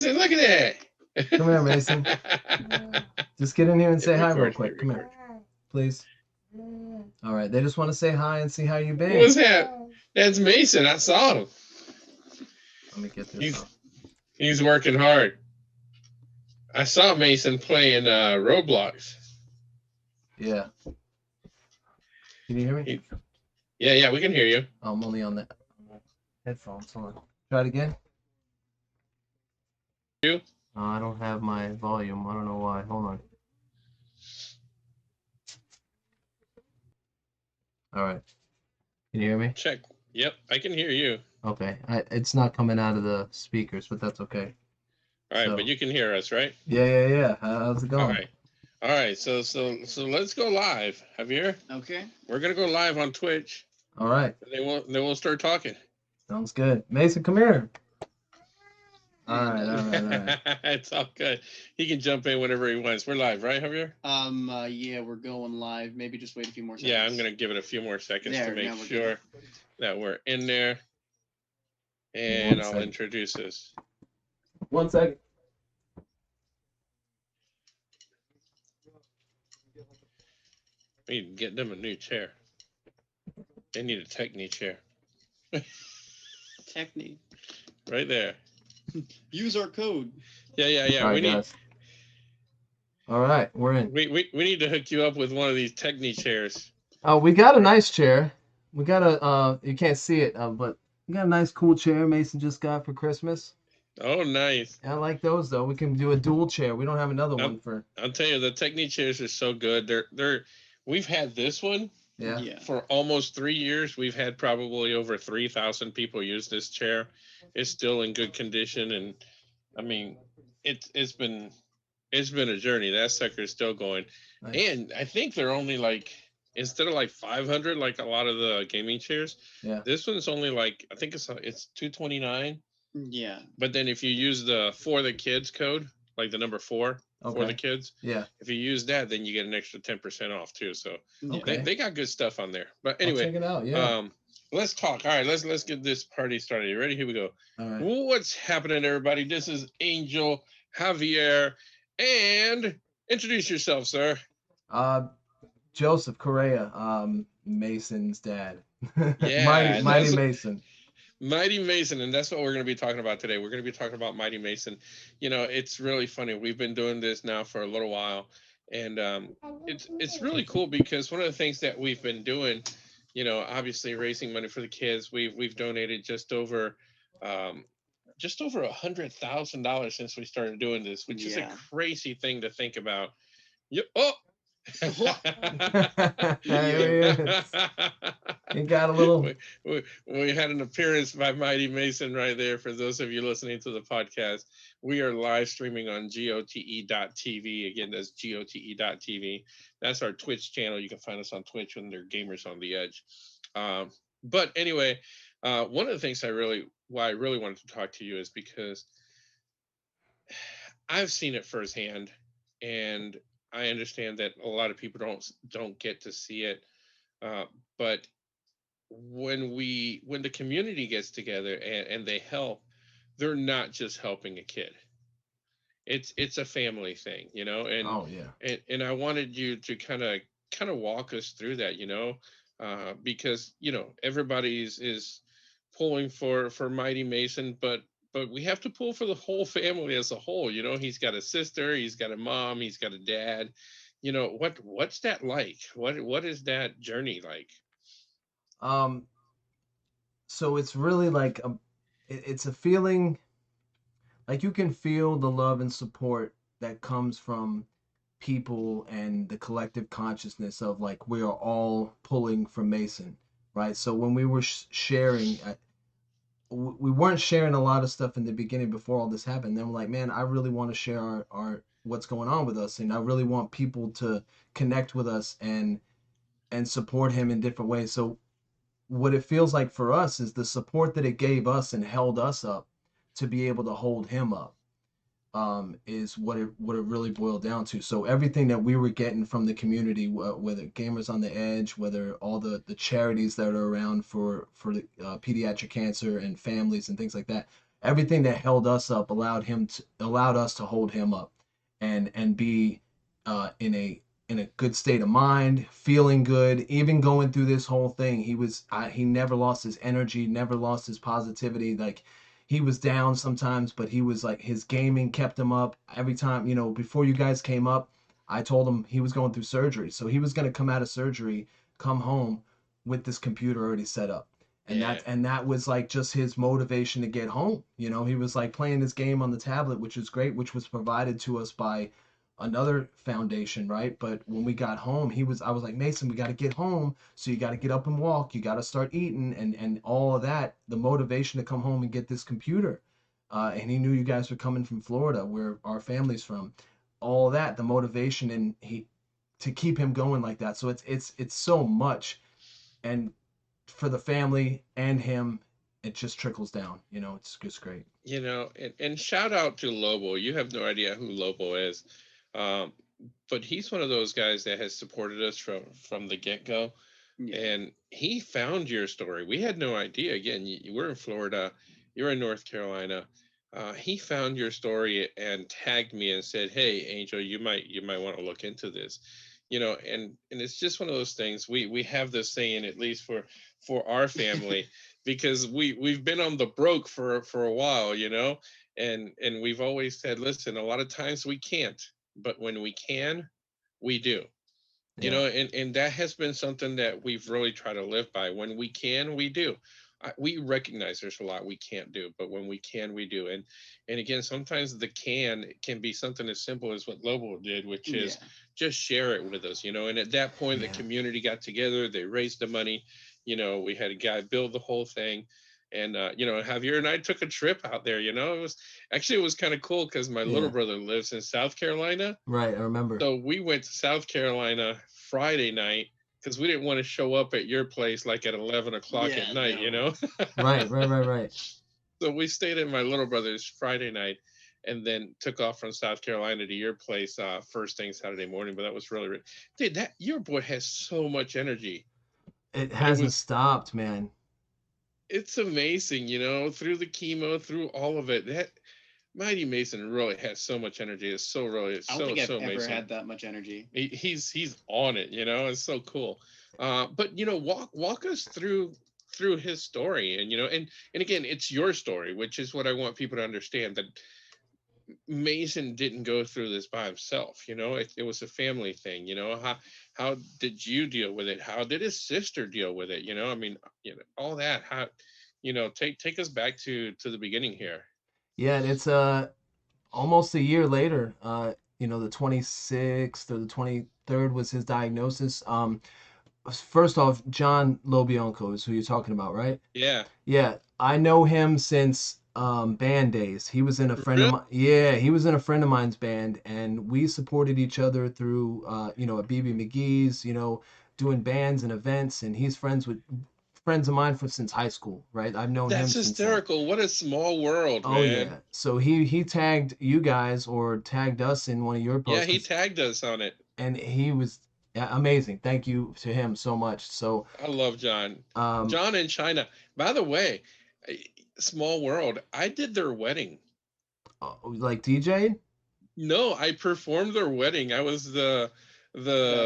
Look at Come here, Mason. that. Just get in here and Hit say hi real record. Hit quick. Come here, record. please. All right. They just want to say hi and see how you been. What's that? That's Mason. I saw him. Let me get this He's off. he's working hard. I saw Mason playing Roblox. Yeah. Can you hear me? He, yeah, we can hear you. Oh, I'm only on the headphones. Hold on. Try it again. You? I don't have my volume. I don't know why. Hold on. All right. Can you hear me? Check. Yep, I can hear you. Okay. It's not coming out of the speakers, but that's okay. All right, but So, you can hear us, right? yeah. How's it All going? right. All right. So let's go live. Javier, Okay. we're gonna go live on Twitch. All right. And then we'll start talking. Sounds good. Mason, come here. All And right. All right. It's all good. He can jump in whenever he wants. We're live, right, Javier? yeah, we're going live. Maybe just wait a few more seconds. Yeah, I'm gonna give it a few more seconds to make sure that we're in there. And I'll introduce us. 1 second. We need to get them a new chair. They need a Techni chair. Technique. Right there. Use our code. Yeah. All right, we need. guys. All right, we're in. We need to hook you up with one of these Techni chairs. Oh, we got a nice chair. We got a you can't see it, but we got a nice cool chair Mason just got for Christmas. Oh, nice. I like those though. We can do a dual chair. We don't have another one for. I'll tell you, the Techni chairs are so good. We've had this one Yeah. for almost 3 years. We've had probably over 3,000 people use this chair. It's still in good condition, and I mean, it's been a journey. That sucker is still going, Nice. and I think they're only like, instead of like 500 like a lot of the gaming chairs, Yeah. this one's only like, I think it's 229. Yeah. But then if you use the for the kids code, like the number 4 for the kids, Yeah. if you use that, then you get an extra 10% off too. So Okay. they got good stuff on there. But I'll anyway, check it out. Yeah. let's talk. All right, let's get this party started. You ready? Here we go. All right. What's happening, everybody? This is Angel, Javier, and introduce yourself, sir. Joseph Correa, Mason's dad. Yeah, Mighty Mason. Mighty Mason, and that's what we're going to be talking about today. We're going to be talking about Mighty Mason. You know, it's really funny. We've been doing this now for a little while, and it's really cool because one of the things that we've been doing, you know, obviously raising money for the kids. We've donated just over $100,000 since we started doing this, which is a crazy thing to think about. Oh. He got a little. We had an appearance by Mighty Mason right there. For those of you listening to the podcast, we are live streaming on GOTE.tv. Again, that's GOTE.tv. That's our Twitch channel. You can find us on Twitch when they're Gamers on the Edge. But anyway, one of the things why I really wanted to talk to you is because I've seen it firsthand, and I understand that a lot of people don't get to see it, but when the community gets together and they help, they're not just helping a kid. It's a family thing, you know. And oh yeah. And I wanted you to kind of walk us through that, you know, because you know everybody's is pulling for Mighty Mason, but we have to pull for the whole family as a whole. You know, he's got a sister, he's got a mom, he's got a dad. You know, what's that like? What is that journey like? So it's really like it's a feeling like you can feel the love and support that comes from people and the collective consciousness of like we are all pulling for Mason, right? So when we were sharing, we weren't sharing a lot of stuff in the beginning before all this happened. Then we're like, man, I really want to share our what's going on with us, and I really want people to connect with us and support him in different ways. So what it feels like for us is the support that it gave us and held us up to be able to hold him up, is what it really boiled down to. So everything that we were getting from the community, whether Gamers on the Edge, whether all the charities that are around for the pediatric cancer and families and things like that, everything that held us up allowed us to hold him up, and be in a good state of mind, feeling good, even going through this whole thing. He never lost his energy, never lost his positivity. Like, he was down sometimes, but he was like, his gaming kept him up every time. Before you guys came up, I told him he was going through surgery, so he was going to come out of surgery, come home with this computer already set up. And Yeah. that was like just his motivation to get home. He was like playing this game on the tablet, which was great, which was provided to us by another foundation, right? But when we got home, I was like, Mason, we got to get home. So you got to get up and walk. You got to start eating, and all of that, the motivation to come home and get this computer. And he knew you guys were coming from Florida, where our family's from. All of that, the motivation, and he to keep him going like that. So it's so much, and for the family and him, it just trickles down. It's just great. And shout out to Lobo. You have no idea who Lobo is. Um, but he's one of those guys that has supported us from the get-go. Yeah. And he found your story. We had no idea. Again, we're in Florida, you're in North Carolina. He found your story and tagged me and said, "Hey, Angel, you might want to look into this." And it's just one of those things. We have this saying, at least for our family, because we've been on the broke for a while, and we've always said, listen, a lot of times we can't, but when we can, we do. Yeah. And that has been something that we've really tried to live by. When we can, we do. We recognize there's a lot we can't do, but when we can, we do. And again, sometimes the can be something as simple as what Lobo did, which is Yeah. just share it with us. And at that point, the Yeah. community got together, they raised the money. We had a guy build the whole thing. And Javier and I took a trip out there. It was kind of cool because my little Yeah. brother lives in South Carolina. Right. I remember. So we went to South Carolina Friday night because we didn't want to show up at your place like at 11 o'clock at Yeah, night, no. Right. Right. Right. Right. So we stayed at my little brother's Friday night and then took off from South Carolina to your place first thing Saturday morning. But that was really, dude, your boy has so much energy. It It hasn't was, stopped, man. it's amazing, through the chemo, through all of it. That Mighty Mason really has so much energy. It's I don't think I've so ever amazing. had that much energy. He's on it. It's so cool. But walk us through his story, and again, it's your story, which is what I want people to understand, that Mason didn't go through this by himself. It was a family thing. How did you deal with it? How did his sister deal with it? I mean, all that. How, take us back to the beginning here. Yeah, and it's almost a year later. The 26th or the 23rd was his diagnosis. First off, John Lobianco is who you're talking about, right? Yeah. Yeah, I know him since band days. He was in a friend of Really? mine. Yeah, he was in a friend of mine's band, and we supported each other through at BB McGee's, doing bands and events. And he's friends of mine since high school, right? I've known him That's since then. hysterical. What a small world, Oh man. yeah. So he tagged you guys or tagged us in one of your Yeah, posts, he tagged us on it. and he was, yeah, amazing. Thank you to him so much. So I love John. um John in China. By the way, small world. I did their wedding. like DJ. No, I performed their wedding. I was the The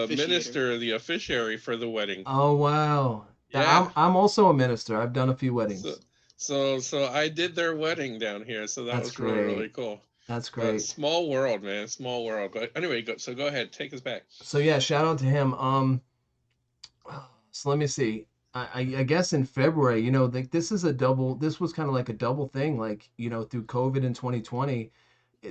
the officiator. minister, the officiary for the wedding. Oh wow. Yeah. I'm also a minister. I've done a few So weddings. so I did their wedding down here. So that That's was really, really great. cool. That's But great. small world, man. Small world. But anyway, go ahead. Take us back. So yeah, shout out to him. So let me see. I guess in February, like this was kind of like a double thing, like, through COVID in 2020.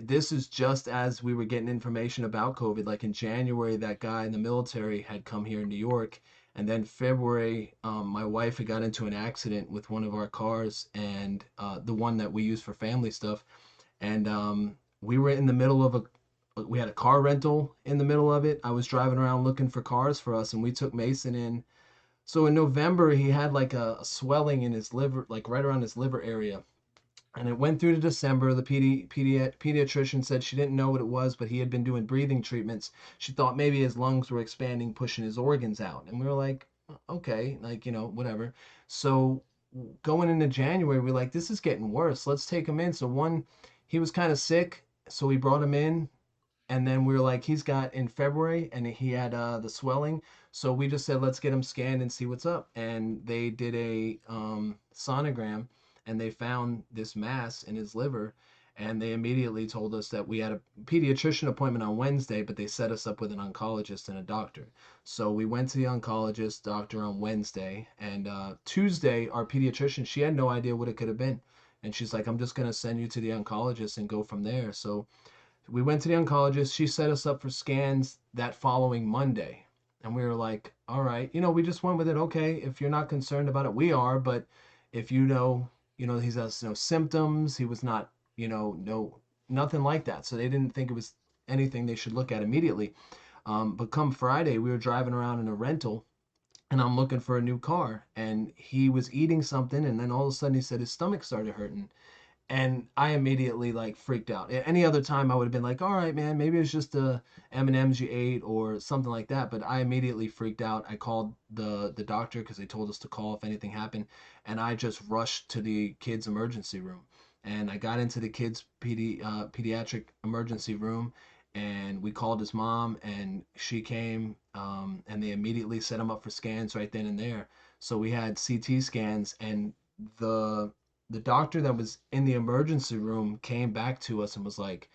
This is just as we were getting information about COVID. Like in January, that guy in the military had come here in New York. And then February, my wife had got into an accident with one of our cars, and the one that we use for family stuff. And we were in the middle of we had a car rental in the middle of it. I was driving around looking for cars for us, and we took Mason in. So in November, he had like a swelling in his liver, like right around his liver area. And it went through to December. The pediatrician said she didn't know what it was, but he had been doing breathing treatments. She thought maybe his lungs were expanding, pushing his organs out. And we were like, okay, like, whatever. So going into January, we're like, this is getting worse. Let's take him in. So he was kind of sick, so we brought him in, and then we were like, he's got in February, and he had the swelling. So we just said, let's get him scanned and see what's up. And they did a sonogram, and they found this mass in his liver. And they immediately told us that we had a pediatrician appointment on Wednesday, but they set us up with an oncologist and a doctor. So we went to the oncologist doctor on Wednesday, and Tuesday, our pediatrician, she had no idea what it could have been. And she's like, I'm just going to send you to the oncologist and go from there. So we went to the oncologist. She set us up for scans that following Monday. And we were like, all right, we just went with it. Okay, if you're not concerned about it, we are. But if he has no symptoms, he was not, no, nothing like that. So they didn't think it was anything they should look at immediately. But come Friday, we were driving around in a rental and I'm looking for a new car. And he was eating something. And then all of a sudden he said his stomach started hurting. And I immediately like freaked out. Any other time I would have been like, all right, man, maybe it's just the M&Ms you ate or something like that. But I immediately freaked out. I called the doctor because they told us to call if anything happened, and I just rushed to the kids emergency room. And I got into the kids pediatric emergency room, and we called his mom, and she came, and they immediately set him up for scans right then and there. So we had CT scans, and the the doctor that was in the emergency room came back to us and was like,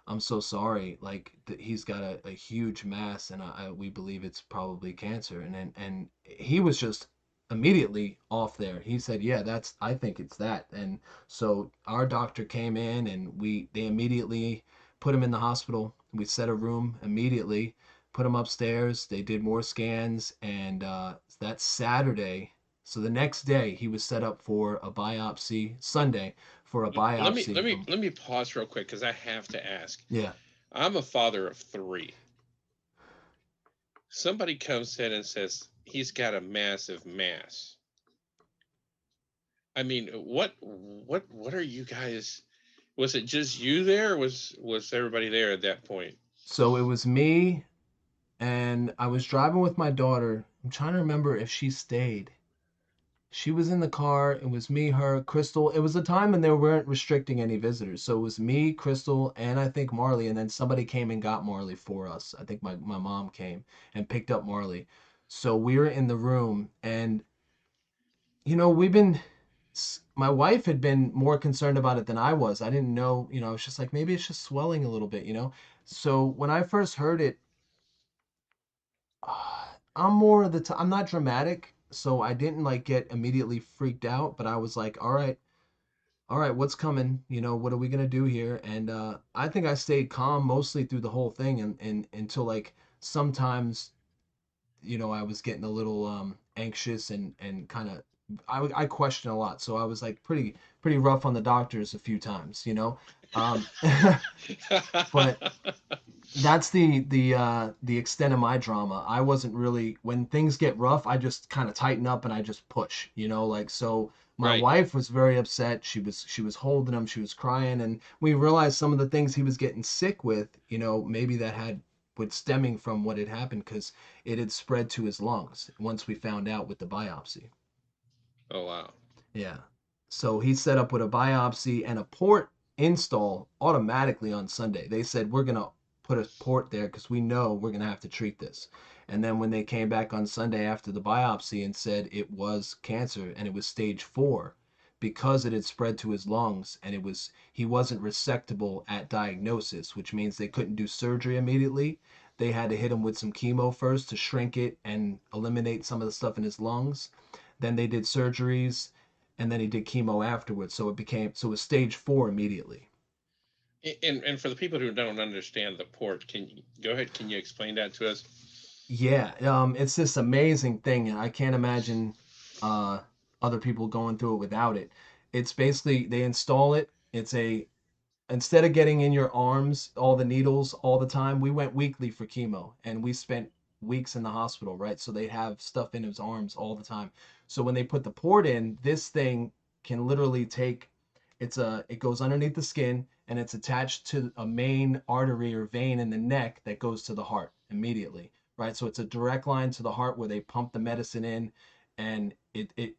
I'm so sorry, like he's got a huge mass, and we believe it's probably cancer. And he was just immediately off there. He said, yeah, I think it's that. And so our doctor came in, and they immediately put him in the hospital. We set a room immediately, put him upstairs. They did more scans, and that Saturday, so the next day he was set up for a biopsy. Sunday for a Let me biopsy let me from. let me pause real quick because I have to ask. Yeah. I'm a father of three. Somebody comes in and says he's got a massive mass. I mean, what are you guys? Was it just you there? Or was everybody there at that point? So it was me, and I was driving with my daughter. I'm trying to remember if she stayed. She was in the car. It was me, her, Crystal. It was a time when they weren't restricting any visitors. So it was me, Crystal, and I think Marley. And then somebody came and got Marley for us. I think my mom came and picked up Marley. So we were in the room, and we've been, my wife had been more concerned about it than I was. I didn't know, it's just like maybe it's just swelling a little bit. So when I first heard it, I'm more of the I'm not dramatic, so I didn't like get immediately freaked out, but I was like, all right, what's coming? What are we gonna do here? And I think I stayed calm mostly through the whole thing, and until like sometimes, I was getting a little anxious and kind of I question a lot, so I was like pretty rough on the doctors a few times. Um, but that's the extent of my drama. I wasn't really, when things get rough, I just kind of tighten up and I just push, like. So my Right. wife was very upset. She was holding him, she was crying, and we realized some of the things he was getting sick with, maybe that had was stemming from what had happened because it had spread to his lungs once we found out with the biopsy. Oh wow. Yeah. So he set up with a biopsy and a port install automatically on Sunday. They said, we're going to put a port there because we know we're going to have to treat this. And then when they came back on Sunday after the biopsy and said it was cancer and it was stage 4 because it had spread to his lungs, and he wasn't resectable at diagnosis, which means they couldn't do surgery immediately. They had to hit him with some chemo first to shrink it and eliminate some of the stuff in his lungs. Then they did surgeries, and then he did chemo afterwards. So it was stage 4 immediately. And for the people who don't understand the port, can you go ahead? Can you explain that to us? Yeah, it's this amazing thing, and I can't imagine uh, other people going through it without it. It's basically they install it. It's a Instead of getting in your arms all the needles all the time, we went weekly for chemo, and we spent weeks in the hospital, right? So they have stuff in his arms all the time. So when they put the port in, this thing can literally take, it goes underneath the skin, and it's attached to a main artery or vein in the neck that goes to the heart immediately, right? So it's a direct line to the heart where they pump the medicine in, and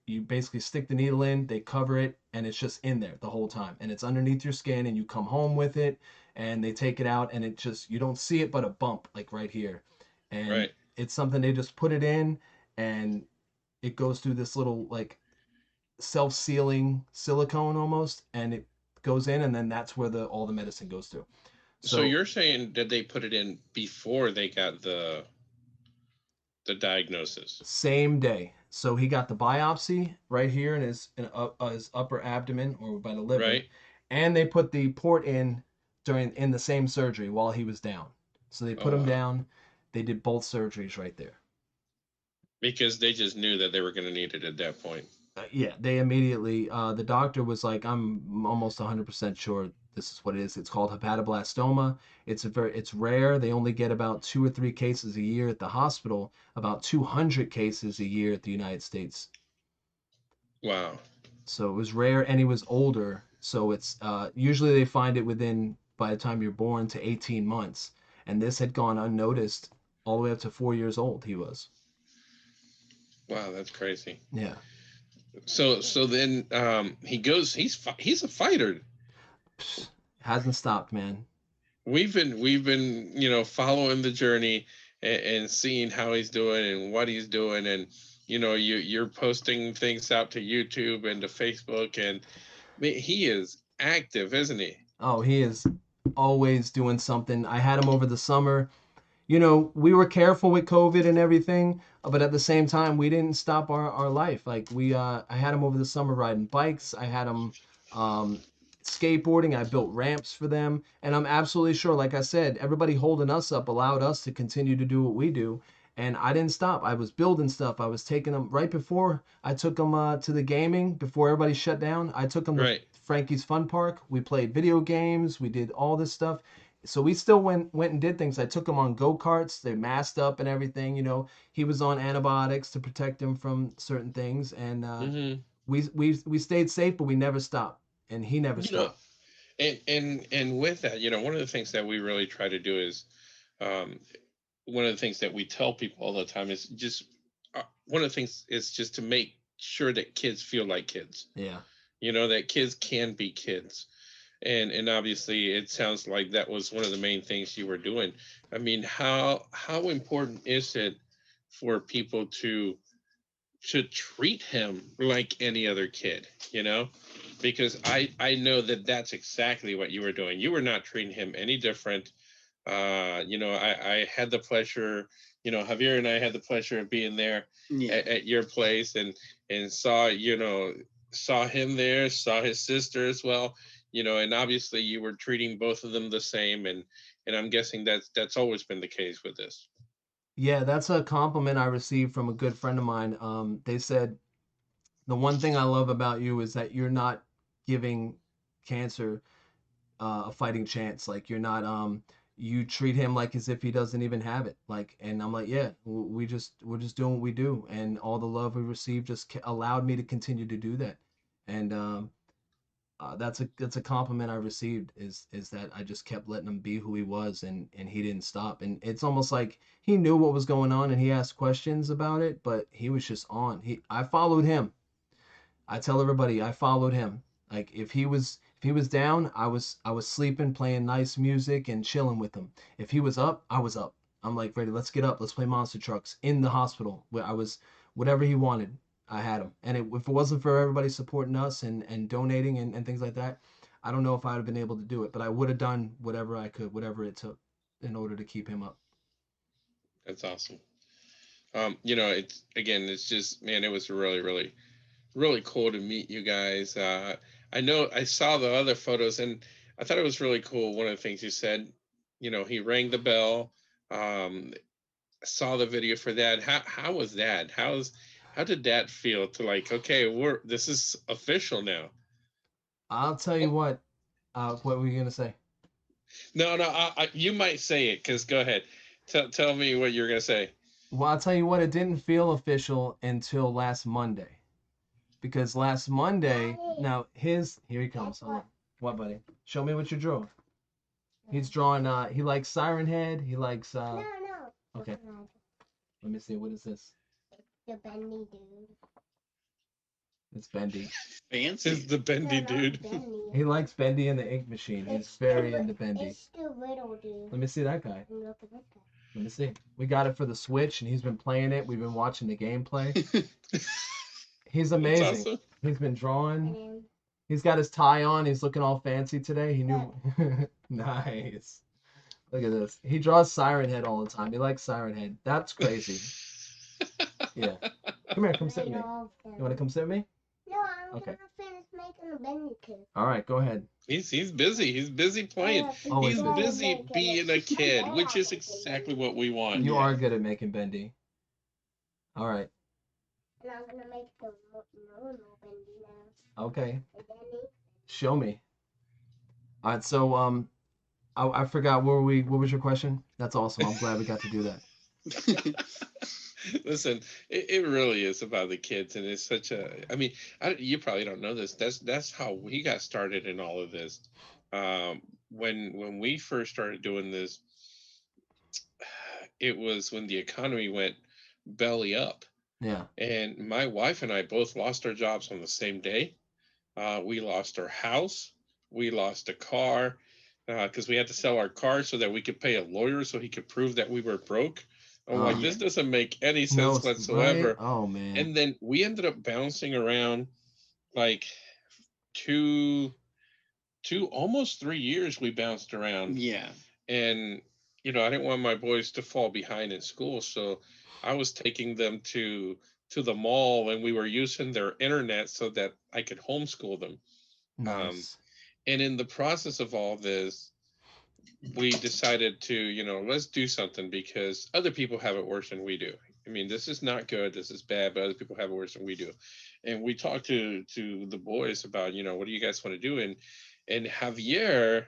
you basically stick the needle in, they cover it, and it's just in there the whole time, and it's underneath your skin, and you come home with it, and they take it out, and it just, you don't see it but a bump like right here, and Right. it's something they just put it in, and it goes through this little like self-sealing silicone almost, and it goes in, and then that's where the all the medicine goes through. So So you're saying that they put it in before they got the diagnosis, same day. So he got the biopsy right here in his upper abdomen or by the liver, right? and they put the port in the same surgery while he was down. So they Oh put him wow. down. They did both surgeries right there. Because they just knew that they were going to need it at that point. Yeah, they immediately. The doctor was like, "I'm almost 100% sure this is what it is. It's called hepatoblastoma. It's rare. They only get about 2 or 3 cases a year at the hospital. About 200 cases a year at the United States. Wow. So it was rare, and he was older. So it's usually they find it within by the time you're born to 18 months, and this had gone unnoticed all the way up to 4 years old. He was. Wow, that's crazy. Yeah. So then he goes. He's a fighter. Psst, hasn't stopped, man. We've been following the journey and seeing how he's doing and what he's doing, and you're posting things out to YouTube and to Facebook, and I mean, he is active, isn't he? Oh, he is always doing something. I had him over the summer. We were careful with COVID and everything, but at the same time, we didn't stop our life. Like I had him over the summer riding bikes. I had him um, skateboarding. I built ramps for them, and I'm absolutely sure, like I said, everybody holding us up allowed us to continue to do what we do. And I didn't stop. I was building stuff. I was taking them right before I took them to the gaming before everybody shut down. I took them to Right. Frankie's Fun Park. We played video games. We did all this stuff, so we still went and did things. I took him on go-karts. They masked up and everything. He was on antibiotics to protect him from certain things, and Mm-hmm. we stayed safe, but we never stopped, and he never You know, stopped. and with that, one of the things that we really try to do is, um, one of the things that we tell people all the time is just, one of the things is just to make sure that kids feel like kids. Yeah. That kids can be kids, and obviously it sounds like that was one of the main things you were doing. I mean, how important is it for people to treat him like any other kid, because I know that that's exactly what you were doing. You were not treating him any different. I had the pleasure, Javier and I had the pleasure of being there Yeah. at your place, and saw him there, saw his sister as well, and obviously you were treating both of them the same, and I'm guessing that's always been the case with this. Yeah, that's a compliment I received from a good friend of mine. They said the one thing I love about you is that you're not giving cancer a fighting chance. Like you treat him like as if he doesn't even have it. Like, and I'm like, yeah, we're just doing what we do, and all the love we received just allowed me to continue to do that. And that's a compliment I received is that I just kept letting him be who he was, and he didn't stop. And it's almost like he knew what was going on, and he asked questions about it, but he was just on. I followed him. I tell everybody I followed him. Like if he was down, I was sleeping, playing nice music and chilling with him. If he was up, I was up. I'm like, ready, let's get up, let's play monster trucks in the hospital where I was. Whatever he wanted, I had him. And if it wasn't for everybody supporting us and donating and things like that, I don't know if I'd have been able to do it, but I would have done whatever I could, whatever it took in order to keep him up. That's awesome. It's again, it's just, man, it was really, really, really cool to meet you guys. I know I saw the other photos, and I thought it was really cool. One of the things you said, he rang the bell. Um, saw the video for that. How was that? How did that feel to, like, okay, this is official now? I'll tell you what were you gonna say? No, no, you might say it, because go ahead. Tell me what you're gonna say. Well, I'll tell you what, it didn't feel official until last Monday. Because last Monday, now here he comes. Hold on. What, buddy? Show me what you drew. He's drawing. He likes Siren Head. He likes. Okay. Let me see. What is this? The bendy dude. It's Bendy. Fancy. Is the bendy No, not dude. Bendy. He likes Bendy and the Ink Machine. He's very into Bendy. It's the little dude. Let me see that guy. And look at that guy. Let me see. We got it for the Switch, and he's been playing it. We've been watching the gameplay. He's That's amazing. awesome. He's been And drawing. then He's got his tie on. He's looking all fancy today. He knew. Nice. Look at this. He draws Siren Head all the time. He likes Siren Head. That's crazy. Yeah. Come here. Come sit with me. You want to come sit with me? No, I'm Okay. gonna finish making a bendy kid. All right. Go ahead. He's busy. He's busy playing. Always He's busy. busy being a kid, which is exactly what we want. You Yeah. are good at making Bendy. All right. And I'm gonna make the normal bendy now. Okay. The bendy. Show me. All right. So I forgot what was your question? That's awesome. I'm glad we got to do that. Listen, it really is about the kids, and it's such a. I mean, you probably don't know this. That's how we got started in all of this. When we first started doing this, it was when the economy went belly up, Yeah. and my wife and I both lost our jobs on the same day. We lost our house. We lost a car because we had to sell our car so that we could pay a lawyer so he could prove that we were broke. I'm like, Yeah. this doesn't make any No, sense whatsoever. right? Oh man. And then we ended up bouncing around like two, almost 3 years. We bounced around, Yeah. and I didn't want my boys to fall behind in school, so I was taking them to the mall, and we were using their internet so that I could homeschool them. Nice. And in the process of all this, we decided to, let's do something because other people have it worse than we do. I mean, this is not good. This is bad, but other people have it worse than we do. And we talked to the boys about, what do you guys want to do? And Javier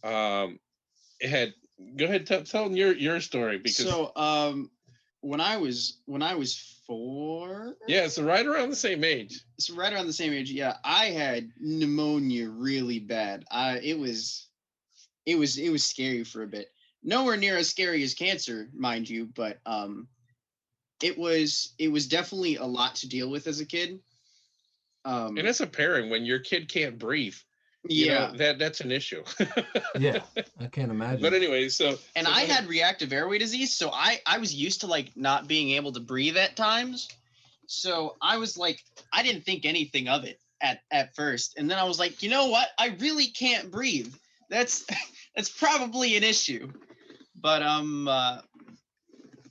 had go ahead, tell your story because So when I was 4, yeah, so right around the same age. so right around the same age, yeah, I had pneumonia really bad. It was scary for a bit. Nowhere near as scary as cancer, mind you, but it was definitely a lot to deal with as a kid. And as a parent, when your kid can't breathe, Yeah. that's an issue. Yeah. I can't imagine. But anyway, so And so I go ahead. had reactive airway disease, so I was used to like not being able to breathe at times. So I was like, I didn't think anything of it at first. And then I was like, you know what? I really can't breathe. That's probably an issue. But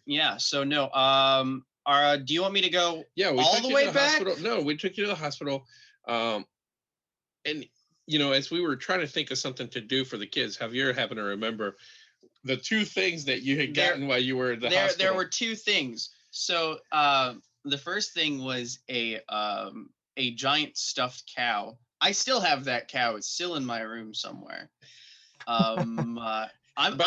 yeah, so no. Do you want me to go Yeah, we all took the you way to the back? hospital. No, we took you to the hospital. And as we were trying to think of something to do for the kids, Javier happened to remember the two things that you had gotten while you were at the hospital. There were two things. So the first thing was a giant stuffed cow. I still have that cow. It's still in my room somewhere. By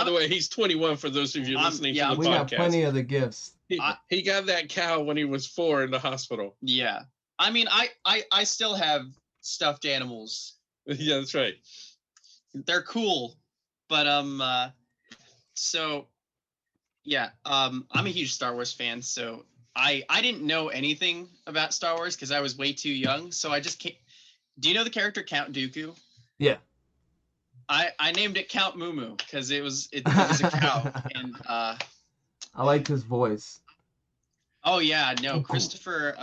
the way, he's 21 for those of you I'm- listening yeah, to the we podcast. got plenty of the gifts. He got that cow when he was 4 in the hospital. Yeah. I mean, I still have stuffed animals. Yeah, that's right. They're cool, but so yeah, I'm a huge Star Wars fan, so I didn't know anything about Star Wars because I was way too young. So I just can't. Do you know the character Count Dooku? Yeah. I named it Count Moo because it was a cow, and I liked his voice. oh yeah, no, Christopher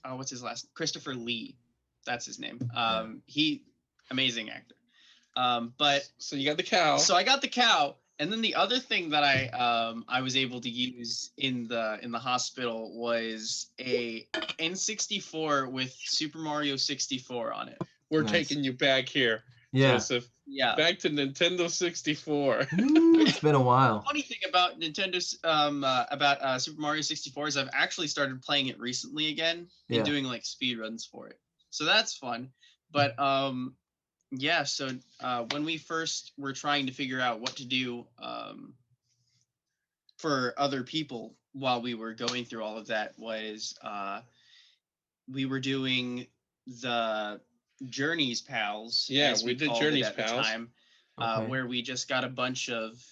what's his last? Christopher Lee, that's his name. He amazing actor. But So you got the cow. so I got the cow, and then the other thing that I was able to use in the hospital was a N64 with Super Mario 64 on it. We're Nice. taking you back here, Yeah. Joseph. Yeah. Back to Nintendo 64. It's been a while. Funny thing about Nintendo's Super Mario 64 is I've actually started playing it recently again Yeah. and doing like speed runs for it. So that's fun. But yeah, so when we first were trying to figure out what to do for other people while we were going through all of that was we were doing the Journeys Pals. Yeah, as we did called it Journeys at the Pals. time, Okay. where we just got a bunch of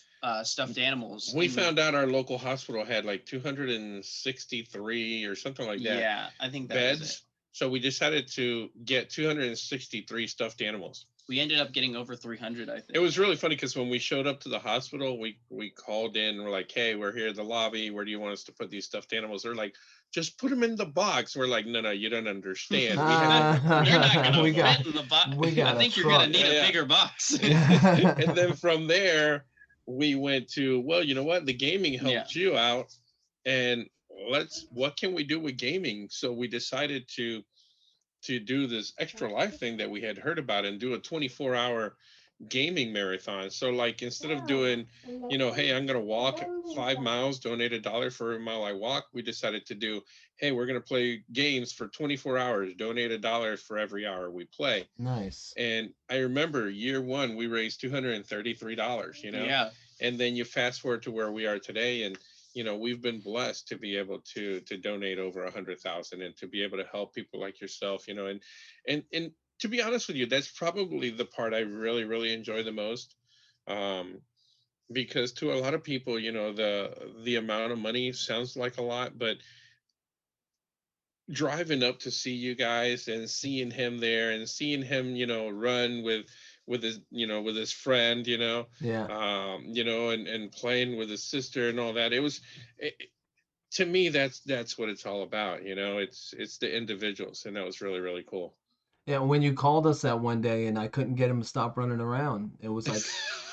stuffed animals. We found out our local hospital had like 263 or something like that Yeah, I think that was it. beds. So we decided to get 263 stuffed animals. We ended up getting over 300, I think. It was really funny because when we showed up to the hospital, we called in and we're like, "Hey, we're here at the lobby. Where do you want us to put these stuffed animals?" They're like, "Just put them in the box." We're like, "No, you don't understand. We have They're not gonna We got- fit in the box. we got I a think you're gonna truck. need Yeah. a bigger box. And then from there, we went to, well, you know what? The gaming helped you out, and what can we do with gaming? So we decided to do this extra life thing that we had heard about and do a 24-hour gaming marathon. So like instead of doing, hey, I'm gonna walk 5 miles, donate $1 for a mile I walk, we decided to do, hey, we're gonna play games for 24 hours, donate $1 for every hour we play. Nice. And I remember year one we raised $233, Yeah. and then you fast forward to where we are today, and we've been blessed to be able to donate over 100,000 and to be able to help people like yourself, and to be honest with you, that's probably the part I really, really enjoy the most. Because to a lot of people, the amount of money sounds like a lot, but driving up to see you guys and seeing him there and seeing him, run with his, with his friend, Yeah. and playing with his sister and all that. To me, that's what it's all about. It's the individuals, and that was really, really cool. Yeah, when you called us that one day and I couldn't get him to stop running around, it was like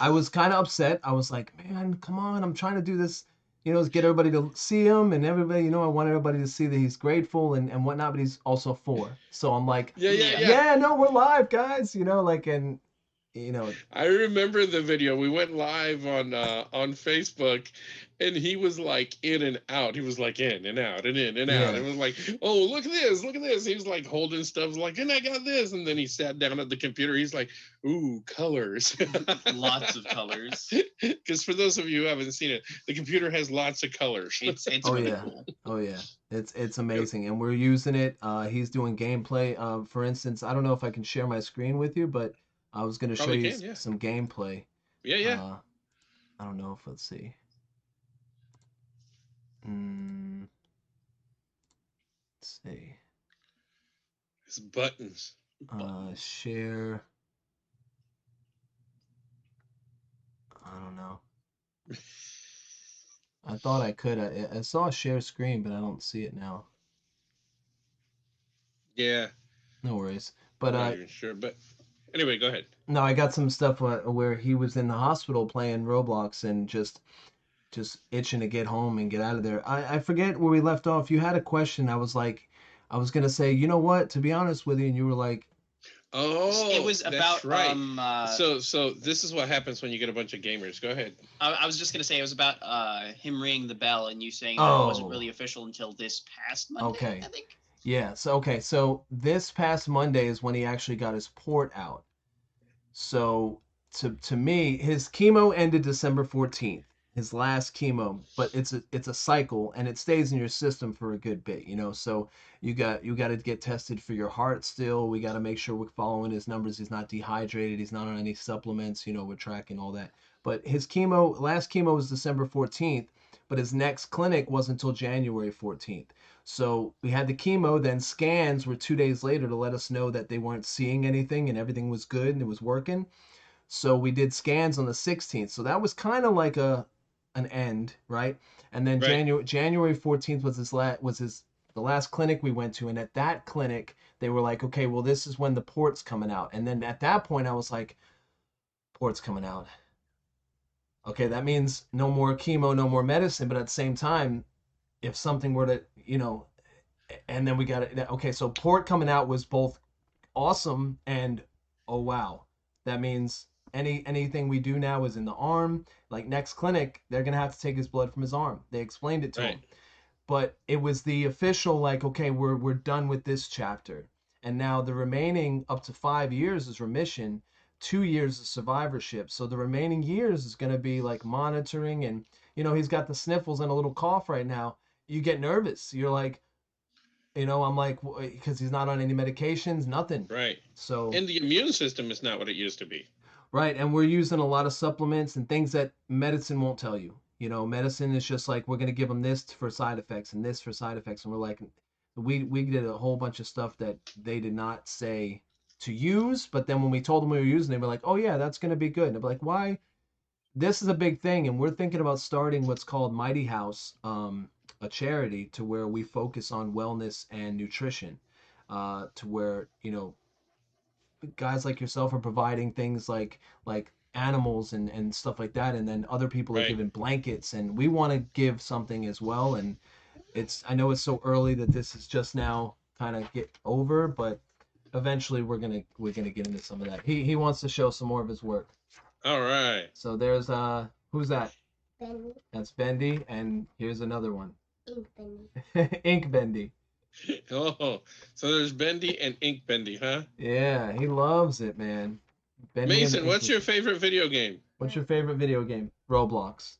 I was kind of upset. I was like, man, come on, I'm trying to do this, get everybody to see him and everybody, I want everybody to see that he's grateful and whatnot, but he's also 4. So I'm like, Yeah. no, we're live, guys, and I remember the video. We went live on Facebook, and he was like in and out. He was like in and out and in and out. Yeah. It was like, oh, look at this. He was like holding stuff like, and I got this. And then he sat down at the computer. He's like, ooh, colors. Lots of colors. Because for those of you who haven't seen it, the computer has lots of colors. It's Oh really yeah. cool. Oh yeah. It's amazing. And we're using it. He's doing gameplay. For instance, I don't know if I can share my screen with you, but I was going to show Probably you can, yeah. some gameplay. Yeah. I don't know if, let's see. Let's see. It's buttons. Share. I don't know. I thought I could. I saw a share screen, but I don't see it now. Yeah. No worries. But I'm not even sure. But anyway, go ahead. no, I got some stuff where he was in the hospital playing Roblox and just itching to get home and get out of there. I forget where we left off. You had a question. I was gonna say, you know what? To be honest with you, and you were like, oh, it was that's about right. So this is what happens when you get a bunch of gamers. Go ahead. I was just gonna say it was about him ringing the bell and you saying that it wasn't really official until this past Monday. Okay. I think. Yeah. So this past Monday is when he actually got his port out. So to me, his chemo ended December 14th. His last chemo, but it's a cycle and it stays in your system for a good bit, so you got to get tested for your heart still. We got to make sure we're following his numbers. He's not dehydrated, he's not on any supplements, we're tracking all that. But his last chemo was December 14th, but his next clinic wasn't until January 14th. So we had the chemo, then scans were 2 days later to let us know that they weren't seeing anything and everything was good and it was working. So we did scans on the 16th. So that was kind of like an end, right? And then Right. January 14th was the last clinic we went to, and at that clinic they were like, okay, well, this is when the port's coming out. And then at that point I was like, port's coming out. Okay, that means no more chemo, no more medicine, but at the same time, if something were to, and then we got it. Okay, so port coming out was both awesome and oh wow, that means anything we do now is in the arm. Like next clinic, they're gonna have to take his blood from his arm. They explained it to him, but it was the official like, okay, we're done with this chapter, and now the remaining up to 5 years is remission, 2 years is survivorship. So the remaining years is gonna be like monitoring, and he's got the sniffles and a little cough right now. You get nervous. You're like, I'm like, because he's not on any medications, nothing. Right. So. And the immune system is not what it used to be. Right, and we're using a lot of supplements and things that medicine won't tell you. You know, medicine is just like we're gonna give them this for side effects and this for side effects, and we're like, we did a whole bunch of stuff that they did not say to use, but then when we told them we were using, they were like, oh yeah, that's gonna be good. And they're like, why? This is a big thing, and we're thinking about starting what's called Mighty House, a charity to where we focus on wellness and nutrition, to where guys like yourself are providing things like animals and stuff like that, and then other people are Right. giving blankets, and we want to give something as well. And I know it's so early that this is just now kind of get over, but eventually we're gonna get into some of that. He wants to show some more of his work. All right. So there's who's that? Bendy. That's Bendy, and here's another one. Ink Bendy. Ink Bendy. Oh, so there's Bendy and Ink Bendy, huh? Yeah, he loves it, man. Bendy and the Mason, Ink what's your Machine. favorite video game? What's your favorite video game? Roblox.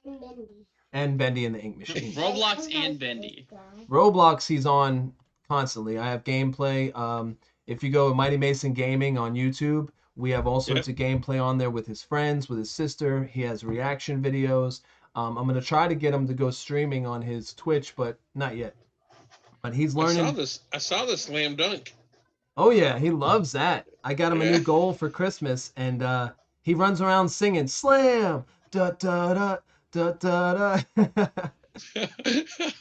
And Bendy. And Bendy and the Ink Machine. Roblox and Bendy. Roblox, he's on constantly. I have gameplay. If you go to Mighty Mason Gaming on YouTube, we have all sorts of gameplay on there with his friends, with his sister. He has reaction videos. I'm gonna try to get him to go streaming on his Twitch, but not yet. But he's learning. I saw the slam dunk. Oh yeah, he loves that. I got him a new goal for Christmas, and he runs around singing "Slam, da da da da da da."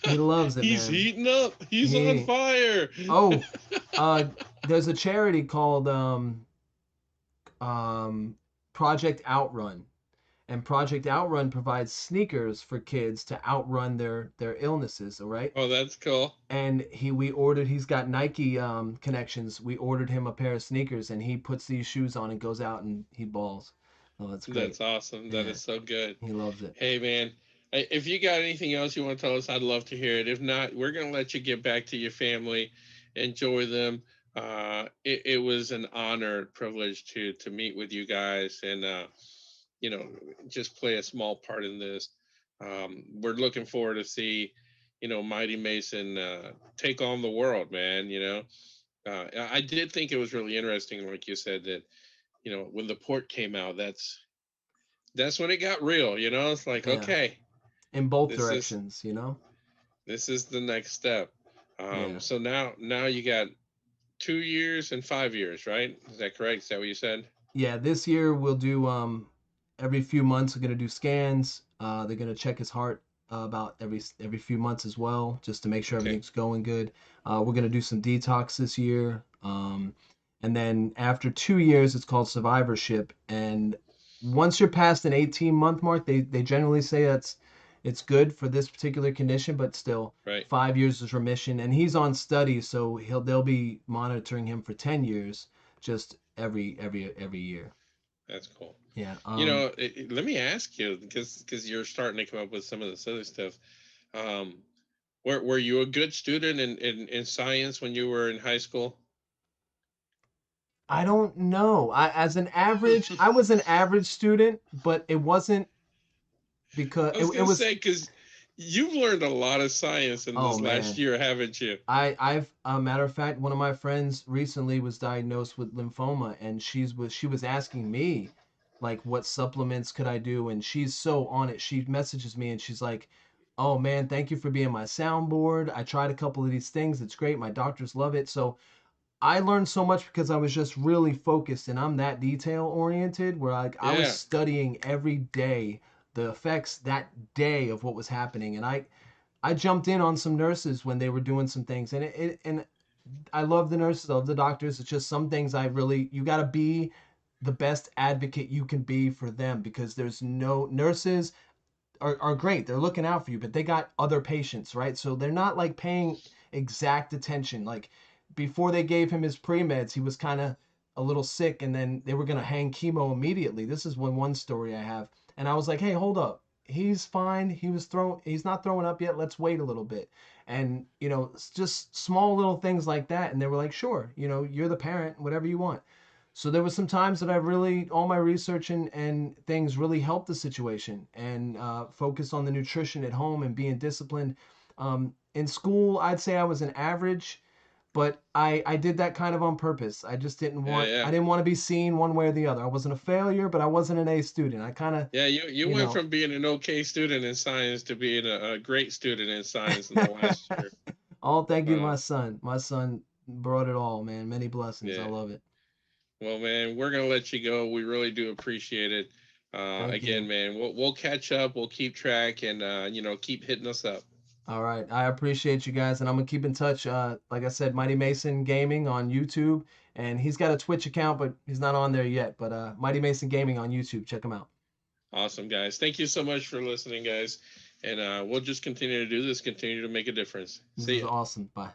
He loves it, He's man. heating up. He's on fire. Oh, there's a charity called Project Outrun, and Project Outrun provides sneakers for kids to outrun their illnesses. All right. Oh, that's cool. And he's got Nike connections. We ordered him a pair of sneakers, and he puts these shoes on and goes out and he balls. Oh, that's great. That's awesome. That is so good. He loves it. Hey, man, if you got anything else you want to tell us, I'd love to hear it. If not, we're going to let you get back to your family, enjoy them. It was an honor, privilege to meet with you guys and, just play a small part in this. We're looking forward to see, Mighty Mason take on the world, man. I did think it was really interesting, like you said, that, when the port came out, that's when it got real, it's like, Yeah. Okay. In both directions, This is the next step. Yeah. So now you got 2 years and 5 years, right? Is that correct? Is that what you said? Yeah, this year we'll do every few months we're gonna do scans. They're gonna check his heart about every few months as well, just to make sure everything's going good. We're gonna do some detox this year. And then after 2 years, it's called survivorship. And once you're past an 18-month mark, they generally say it's good for this particular condition, but still, Right. 5 years is remission. And he's on study, so they'll be monitoring him for 10 years, just every year. That's cool. Yeah. Let me ask you, because you're starting to come up with some of this other stuff. Were you a good student in science when you were in high school? I don't know. I was an average student, but it wasn't because I was it gonna was. say, because you've learned a lot of science in this last year, haven't you? I've a matter of fact, one of my friends recently was diagnosed with lymphoma, and she was asking me, like, what supplements could I do, and she's so on it. She messages me and she's like, "Oh man, thank you for being my soundboard. I tried a couple of these things. It's great. My doctors love it." So I learned so much because I was just really focused, and I'm that detail oriented where I was studying every day the effects that day of what was happening, and I jumped in on some nurses when they were doing some things, and I love the nurses, I love the doctors. It's just some things you got to be the best advocate you can be for them, because there's no nurses are great. They're looking out for you, but they got other patients, right? So they're not like paying exact attention. Like before they gave him his pre-meds, he was kind of a little sick, and then they were going to hang chemo immediately. This is one story I have. And I was like, "Hey, hold up. He's fine. He's not throwing up yet. Let's wait a little bit." And, it's just small little things like that. And they were like, "Sure, you're the parent, whatever you want." So there was some times that all my research and things really helped the situation, and focus on the nutrition at home and being disciplined. In school, I'd say I was an average, but I did that kind of on purpose. I just didn't want Yeah. I didn't want to be seen one way or the other. I wasn't a failure, but I wasn't an A student. I kind of, Yeah, you you went know. from being an okay student in science to being a great student in science in the last year. Oh, thank you to Uh, my son. My son brought it all, man. Many blessings. I yeah. love it. Well, man, we're gonna let you go. We really do appreciate it. Thank Again, you. man, we'll catch up. We'll keep track, and keep hitting us up. All right. I appreciate you guys, and I'm gonna keep in touch. Like I said, Mighty Mason Gaming on YouTube, and he's got a Twitch account, but he's not on there yet. But Mighty Mason Gaming on YouTube. Check him out. Awesome, guys. Thank you so much for listening, guys. And we'll just continue to do this, continue to make a difference. This See is ya. awesome. Bye.